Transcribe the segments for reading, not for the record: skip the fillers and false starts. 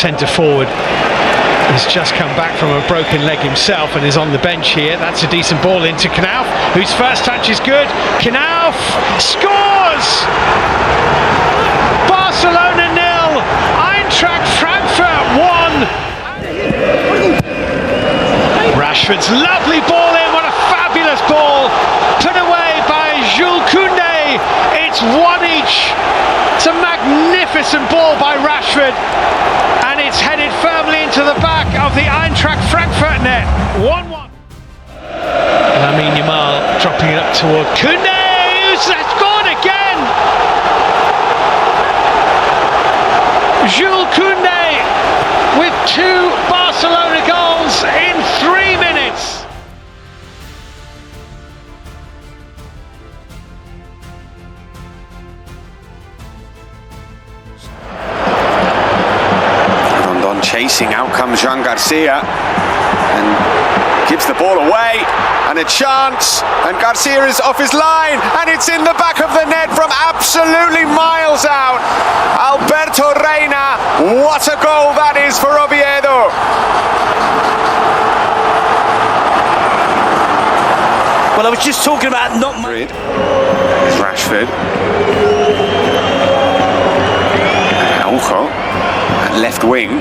centre forward. He's just come back from a broken leg himself and is on the bench here. That's a decent ball into Knauf, whose first touch is good. Knauf scores! Barcelona 0, Eintracht Frankfurt 1. Rashford's lovely ball in, what a fabulous ball. Put away by Jules Koundé. It's one each. It's a magnificent ball by Rashford. And it's headed firmly into the back of the Eintracht Frankfurt net. 1-1. Lamine Yamal dropping it up toward Koundé, who's scored again. Jules Koundé with 2 Barcelona goals in 3 minutes. Chasing, out comes Jean Garcia and gives the ball away, and a chance, and Garcia is off his line, and it's in the back of the net from absolutely miles out. Alberto Reina, what a goal that is for Oviedo. Well, I was just talking about not Madrid. Rashford. Araujo at left wing.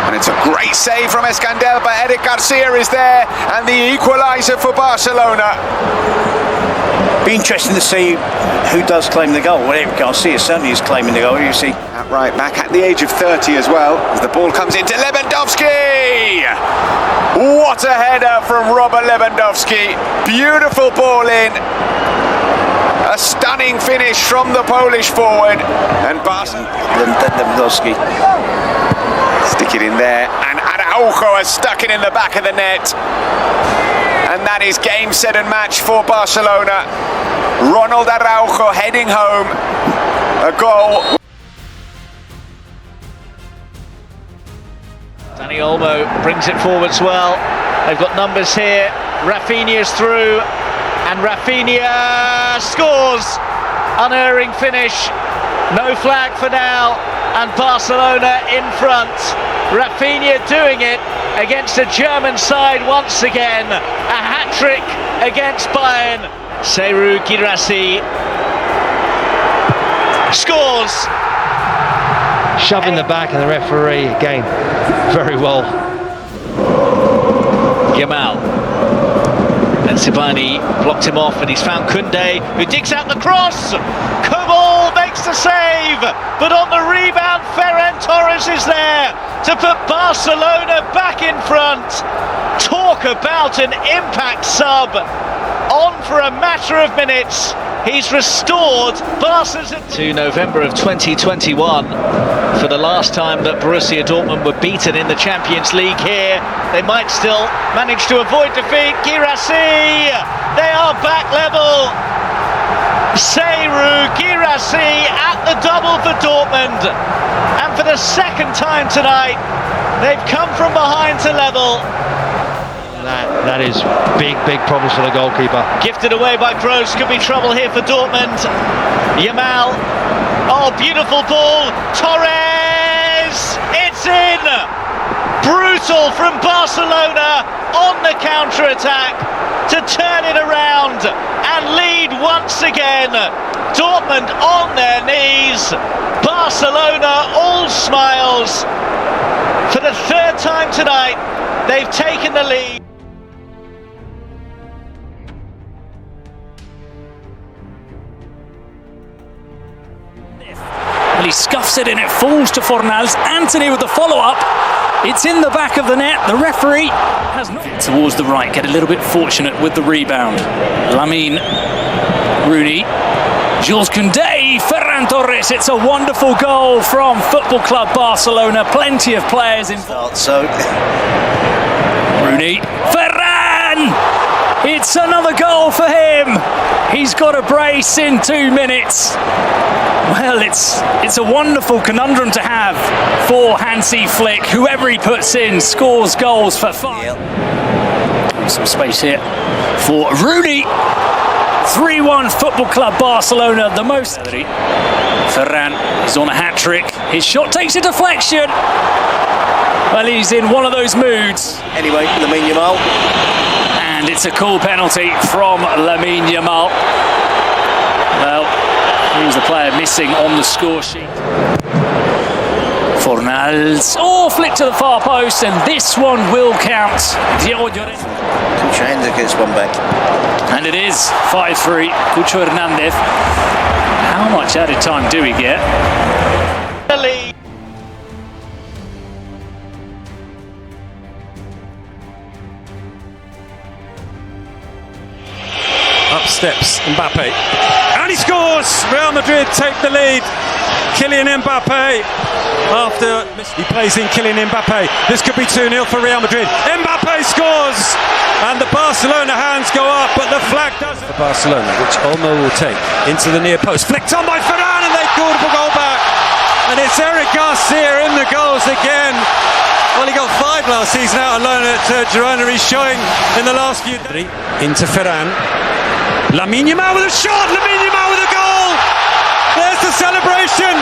And it's a great save from Escandel, but Eric Garcia is there, and the equaliser for Barcelona. Be interesting to see who does claim the goal. Well, Eric Garcia certainly is claiming the goal, you see. At right back at the age of 30 as well, as the ball comes into Lewandowski. What a header from Robert Lewandowski. Beautiful ball in. A stunning finish from the Polish forward. And Lewandowski. Stick it in there, and Araujo has stuck it in the back of the net. And that is game, set and match for Barcelona. Ronald Araujo heading home. A goal. Dani Olmo brings it forwards well. They've got numbers here. Rafinha's through, and Rafinha scores. Unerring finish. No flag for now, and Barcelona in front. Rafinha doing it against a German side once again. A hat-trick against Bayern. Serhou Guirassy scores. Shove in the back, and the referee again very well. Yamal. And Sibani blocked him off, and he's found Koundé, who digs out the cross. Koval makes the save, but on the rebound, Ferran Torres is there to put Barcelona back in front. Talk about an impact sub. On for a matter of minutes. He's restored Barca's to November of 2021 for the last time that Borussia Dortmund were beaten in the Champions League here. They might still manage to avoid defeat. Guirassy, they are back level. Serhou Guirassy at the double for Dortmund. And for the second time tonight, they've come from behind to level. That is big problems for the goalkeeper. Gifted away by Kroos, could be trouble here for Dortmund. Yamal, oh, beautiful ball. Torres, it's in. Brutal from Barcelona on the counter-attack to turn it around and lead once again. Dortmund on their knees. Barcelona all smiles. For the third time tonight, they've taken the lead. He scuffs it and it falls to Fornals. Anthony with the follow-up. It's in the back of the net. The referee has not... Towards the right, get a little bit fortunate with the rebound. Lamine, Rooney, Jules Koundé, Ferran Torres. It's a wonderful goal from Football Club Barcelona. Plenty of players involved. So, Rooney, Ferran! It's another goal for him. He's got a brace in 2 minutes. Well, it's a wonderful conundrum to have for Hansi Flick. Whoever he puts in scores goals for fun. Some space here for Rooney. 3-1 Football Club Barcelona, the most. Ferran is on a hat-trick. His shot takes a deflection. Well, he's in one of those moods. Anyway, Lamine Yamal. And it's a cool penalty from Lamine Yamal. Well, he was the player missing on the score sheet. Fornals. Oh, flick to the far post, and this one will count. Cucho Hernandez gets one back. And it is 5-3. Cucho Hernandez. How much added time do we get? Up steps Mbappe, and he scores! Real Madrid take the lead. Kylian Mbappe, after he plays in Kylian Mbappe. This could be 2-0 for Real Madrid. Mbappe scores! And the Barcelona hands go up, but the flag doesn't. For Barcelona, which Olmo will take into the near post. Flicked on by Ferran, and they called for goal back. And it's Eric Garcia in the goals again. Well, he got 5 last season out on loan at Girona. He's showing in the last few days. Into Ferran. Lamine Yamal with a shot. Lamine Yamal with a goal. There's the celebration.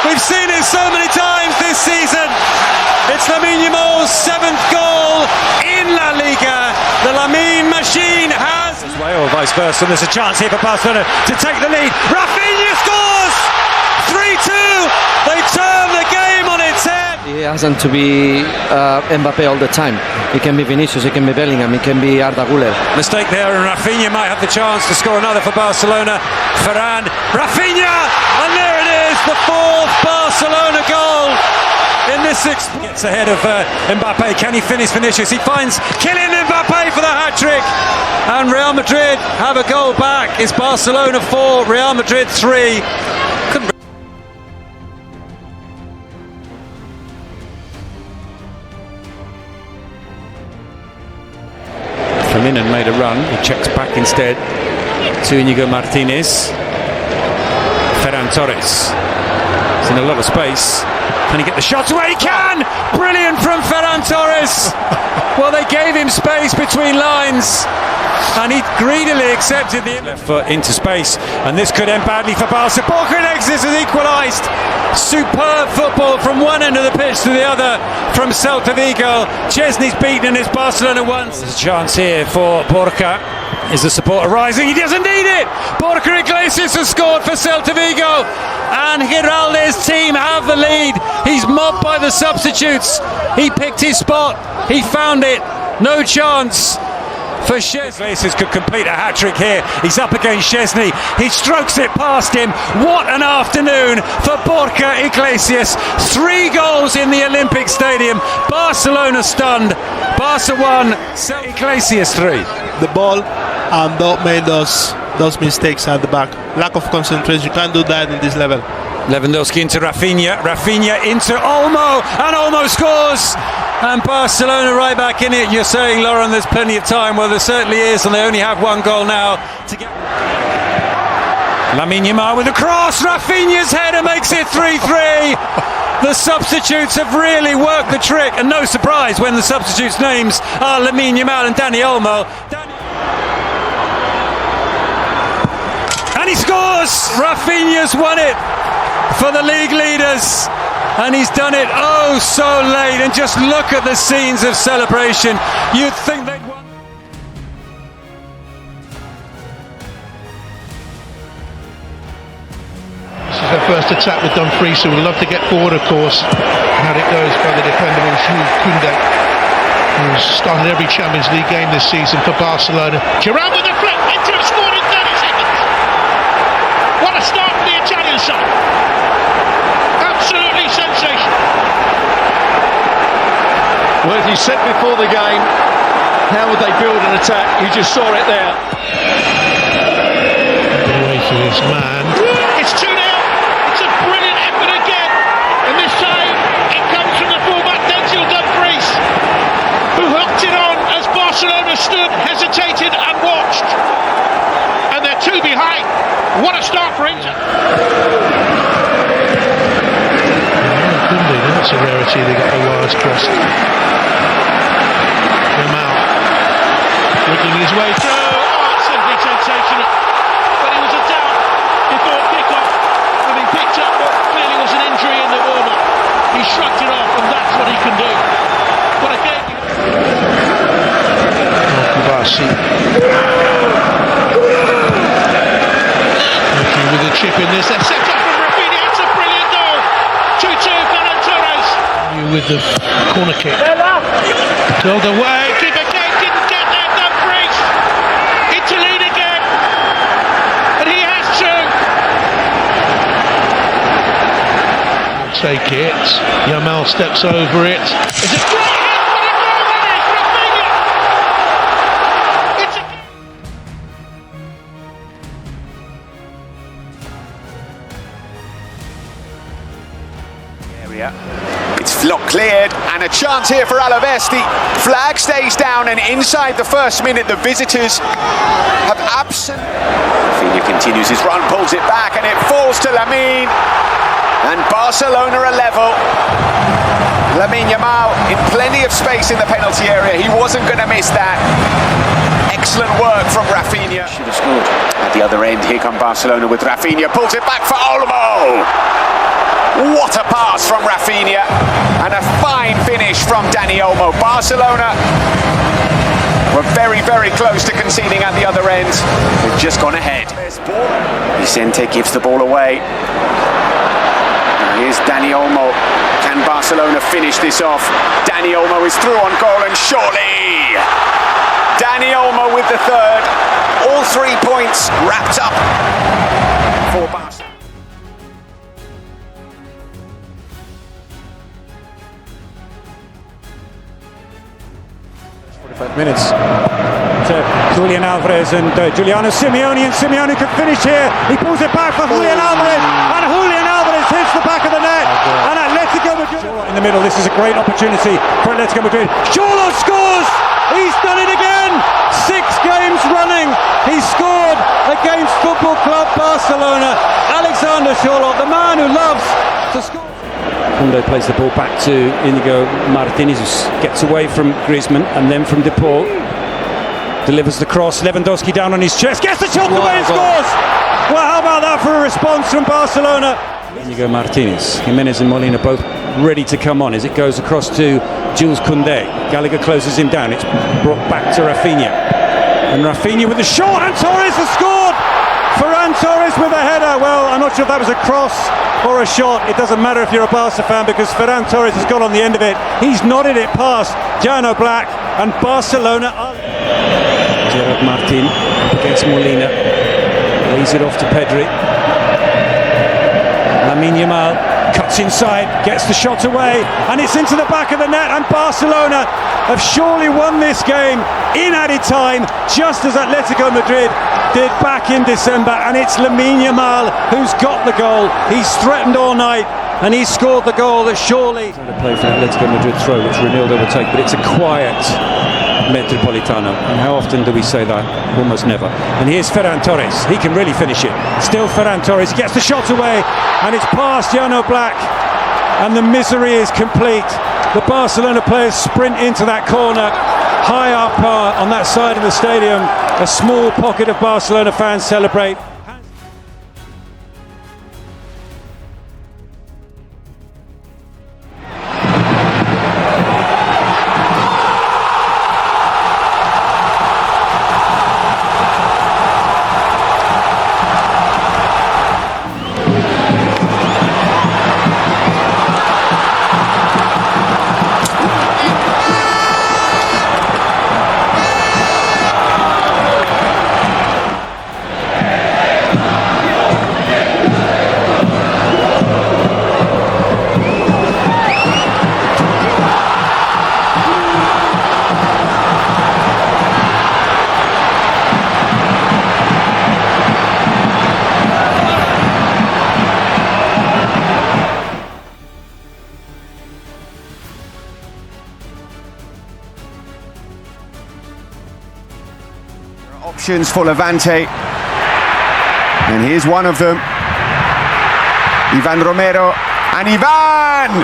We've seen it so many times this season. It's Lamine Yamal's 7th goal in La Liga. The Lamine machine has. Or vice versa. And there's a chance here for Barcelona to take the lead. Rafinha scores. 3-2. They turn the game on its head. It hasn't to be Mbappe all the time. It can be Vinicius, it can be Bellingham, it can be Arda Güler. Mistake there, and Rafinha might have the chance to score another for Barcelona. Ferran, Rafinha, and there it is, the 4th Barcelona goal in this gets ahead of Mbappe. Can he finish Vinicius? He finds Kylian Mbappe for the hat-trick, and Real Madrid have a goal back. It's Barcelona 4, Real Madrid 3. Firmino made a run, he checks back instead to Inigo Martinez. Ferran Torres is in a lot of space. Can he get the shots away? He can! Brilliant from Ferran Torres! Well, they gave him space between lines, and he greedily accepted the left foot into space, and this could end badly for Barca. Borja Iglesias has equalised. Superb football from one end of the pitch to the other from Celta Vigo. Chesney's beaten and it's Barcelona once. There's a chance here for Borja. Is the supporter rising? He doesn't need it! Borja Iglesias has scored for Celta Vigo, and Giralde's team have the lead. He's mobbed by the substitutes. He picked his spot. He found it. No chance for Szczesny. Iglesias could complete a hat-trick here. He's up against Szczesny. He strokes it past him. What an afternoon for Borja Iglesias. 3 goals in the Olympic Stadium. Barcelona stunned. Barca 1, Iglesias 3. The ball and don't make those mistakes at the back. Lack of concentration. You can't do that in this level. Lewandowski into Rafinha. Rafinha into Olmo, and Olmo scores. And Barcelona right back in it. You're saying, Lauren, there's plenty of time. Well, there certainly is, and they only have 1 goal now to get. Lamine Yamal with a cross. Rafinha's header makes it 3-3. The substitutes have really worked the trick, and no surprise when the substitutes' names are Lamine Yamal and Dani Olmo. And he scores! Rafinha's won it for the league leaders, and he's done it oh so late. And just look at the scenes of celebration. You'd think they'd won. This is their first attack with Dumfries, so we'd love to get forward, of course. How it goes by the dependable Koundé, who's started every Champions League game this season for Barcelona. Giroud with the flick, into have scored in 30 seconds. What a start for the Italian side. Absolutely sensational. Well, as you said before the game, how would they build an attack? You just saw it there. Away for his man. It's 2-0. It's a brilliant effort again. And this time it comes from the fullback Denzel Dumfries, who hooked it on as Barcelona stood, hesitated and watched. And they're 2 behind. What a start for Inter. That's a rarity, they got the wires crossed. Yamal looking his way through. Oh, it's simply sensational. Barsi. Looking with a chip in this. They're set up from Rafinha. It's a brilliant goal. 2-2, Ferran Torres. With the corner kick. Pulled away. Keeper Kane didn't get there. Dumfries. Into lead again. And he has to. Take it. Yamal steps over it. It's a great hit. What a goal that is! Rafinha. It's a area. It's flock cleared and a chance here for Alaves. The flag stays down and inside the first minute the visitors have Rafinha continues his run, pulls it back and it falls to Lamine. And Barcelona are level. Lamine Yamal in plenty of space in the penalty area. He wasn't going to miss that. Excellent work from Rafinha. Should have scored. At the other end, here come Barcelona with Rafinha. Pulls it back for Olmo. What a pass from Rafinha. And a fine finish from Dani Olmo. Barcelona were very, very close to conceding at the other end. They've just gone ahead. Vicente gives the ball away. Here's Dani Olmo. Can Barcelona finish this off? Dani Olmo is through on goal and surely Dani Olmo with the third. All 3 points wrapped up for Barcelona. 45 minutes to Julian Alvarez and Giuliano Simeone, and Simeone could finish here. He pulls it back for Julian Alvarez, and Julian Alvarez hits the back of the net, and Atletico Madrid in the middle. This is a great opportunity for Atletico Madrid. Xolo scores! He's done it again! 6 games running, he scored against Football Club Barcelona. Alexander Xolo, the man who loves to score. Koundé plays the ball back to Inigo Martinez, who gets away from Griezmann and then from De Paul. Delivers the cross, Lewandowski down on his chest, gets the shot away and scores! Well, how about that for a response from Barcelona? Inigo Martinez, Jimenez and Molina both ready to come on as it goes across to Jules Koundé. Gallagher closes him down, it's brought back to Rafinha. And Rafinha with the shot, and Torres has scored! Ferran Torres with a header. Well, I'm not sure if that was a cross or a shot. It doesn't matter if you're a Barca fan because Ferran Torres has got on the end of it. He's nodded it past Jano Black, and Barcelona are... Gerard Martin against Molina. Lays it off to Pedri. Lamine Yamal cuts inside, gets the shot away, and it's into the back of the net, and Barcelona have surely won this game in added time, just as Atletico Madrid did back in December. And it's Lamine Yamal who's got the goal. He's threatened all night and he's scored the goal that surely... The play for Atletico Madrid throw, which Ronaldo will take, but it's a quiet Metropolitano. And how often do we say that? Almost never. And here's Ferran Torres. He can really finish it. Still Ferran Torres. He gets the shot away and it's past Jano Black. And the misery is complete. The Barcelona players sprint into that corner. High up on that side of the stadium. A small pocket of Barcelona fans celebrate. Options for Levante, and here's one of them. Ivan Romero, and Ivan!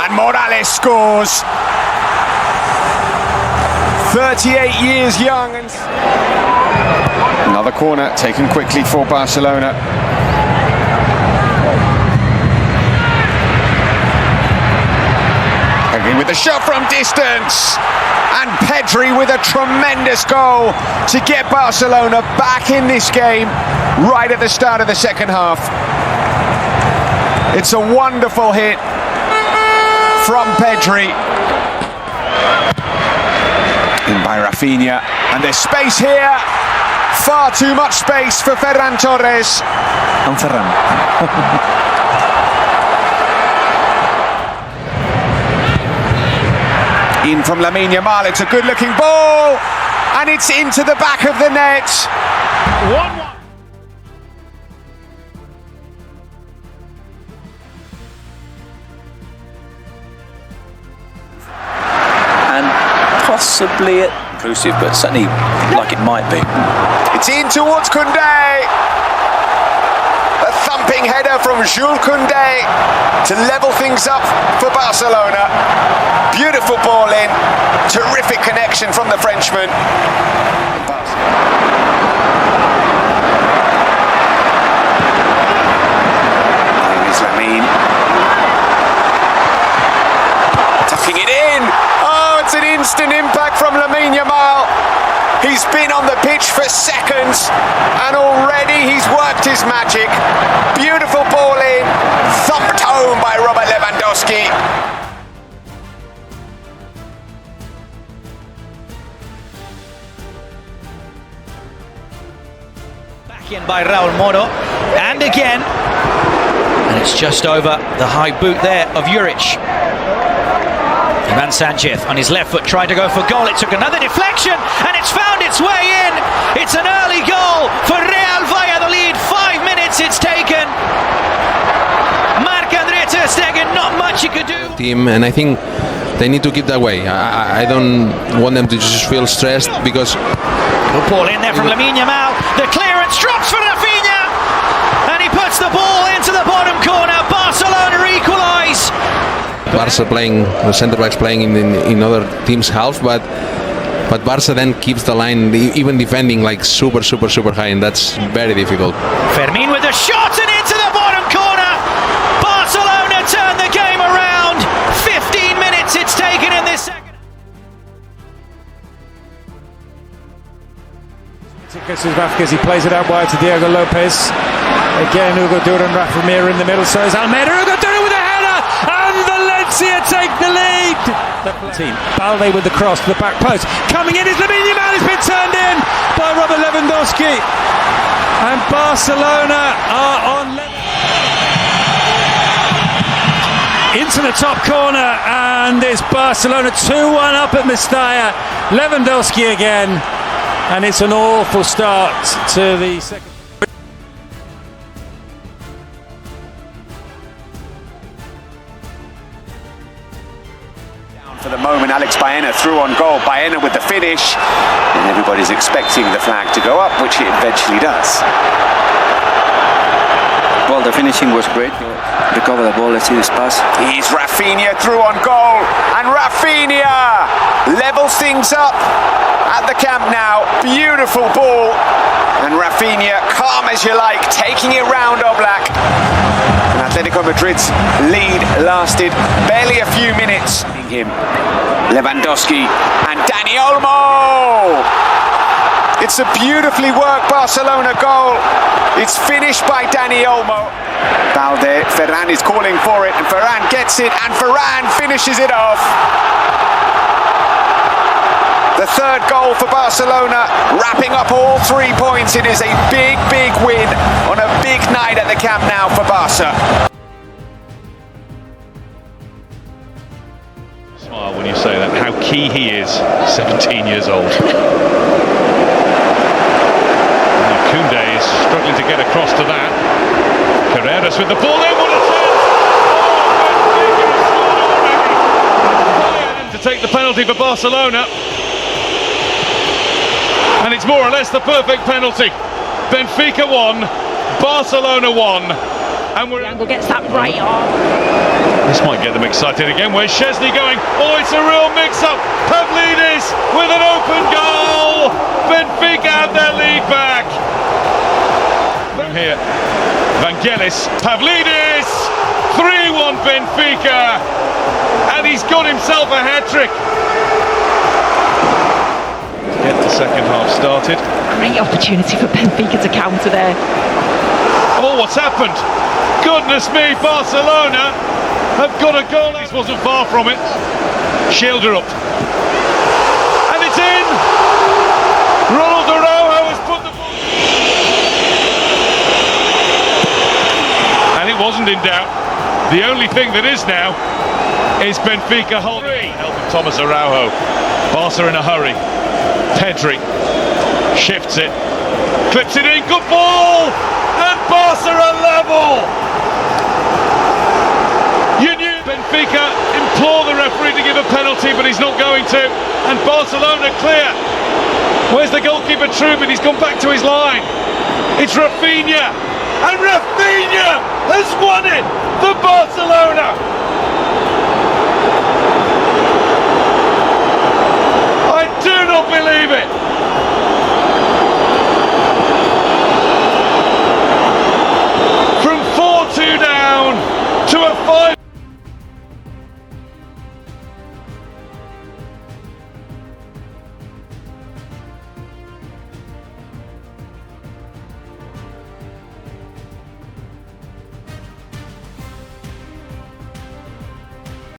And Morales scores. 38 years young. And another corner taken quickly for Barcelona. Lopetegui with a shot from distance, and Pedri with a tremendous goal to get Barcelona back in this game right at the start of the second half. It's a wonderful hit from Pedri. In by Rafinha, and there's space here. Far too much space for Ferran Torres. And Ferran. In from Lamine Yamal, it's a good-looking ball, and it's into the back of the net. 1-1. And possibly intrusive, but certainly like it might be. It's in towards Koundé. A thumping header from Jules Koundé to level things up for Barcelona. Beautiful ball in. Terrific connection from the Frenchman. There is Lamine. Tucking it in. Oh, it's an instant impact from Lamine Yamal. He's been on the pitch for seconds, and already he's worked his magic. Beautiful ball in, thumped home by Robert Lewandowski. Back in by Raul Moro, and again, and it's just over the high boot there of Juric. Ivan Sanchez on his left foot tried to go for goal. It took another deflection and it's found its way in. It's an early goal for Real Valladolid. 5 minutes it's taken. Marc-André ter Stegen, not much he could do. Team, and I think they need to keep that way. I don't want them to just feel stressed because. Good ball in there from Lamine Yamal. The clearance drops for Rafinha, and he puts the ball into the bottom corner. Barcelona equalise. Barca playing, the centre backs playing in other teams' half, but Barca then keeps the line, even defending like super high, and that's very difficult. Fermin with a shot and into the bottom corner. Barcelona turn the game around. 15 minutes it's taken in this second. Vázquez, he plays it out wide to Diego Lopez. Again, Hugo Duro and Rafa Mir in the middle, so is Almeida. Hugo Duro with a header, and Valencia take the lead. Team Balde with the cross to the back post. Coming in is Lamine Yamal, has been turned in by Robert Lewandowski. And Barcelona are on into the top corner, and it's Barcelona 2-1 up at Mestalla. Lewandowski again, and it's an awful start to the second. For the moment, Alex Baena through on goal. Baena with the finish, and everybody's expecting the flag to go up, which it eventually does. Well, the finishing was great. Recover the ball, let's see this pass. Here's Rafinha through on goal, and Rafinha levels things up at the Camp Nou. Beautiful ball, and Rafinha, calm as you like, taking it round Oblak. And Atletico Madrid's lead lasted barely a few minutes. Him, Lewandowski and Dani Olmo. It's a beautifully worked Barcelona goal. It's finished by Dani Olmo. Balde, Ferran is calling for it, and Ferran gets it, and Ferran finishes it off. The third goal for Barcelona, wrapping up all 3 points. It is a big win on a big night at the Camp Nou for Barca. Smile when you say that, how key he is, 17 years old. Koundé is struggling to get across to that. Carreras with the ball in, what a chance! To take the penalty for Barcelona. And it's more or less the perfect penalty. Benfica 1, Barcelona 1. And we're Angle gets that right arm. This might get them excited again. Where's Szczesny going? Oh, it's a real mix-up. Pavlidis with an open goal. Benfica have their lead back. Here, Vangelis, Pavlidis, 3-1 Benfica, and he's got himself a hat-trick. Get the second half started. Great opportunity for Benfica to counter there. Oh, what's happened? Goodness me, Barcelona have got a goal. This wasn't far from it. Shielder up. And it's in! Ronald Araujo has put the ball. And it wasn't in doubt. The only thing that is now is Benfica holding. Helping Thomas Araujo. Barca in a hurry. Pedri shifts it. Clips it in. Good ball! And Barca are level! You knew Benfica implore the referee to give a penalty, but he's not going to. And Barcelona clear. Where's the goalkeeper Truman? He's gone back to his line. It's Rafinha. And Rafinha has won it for Barcelona.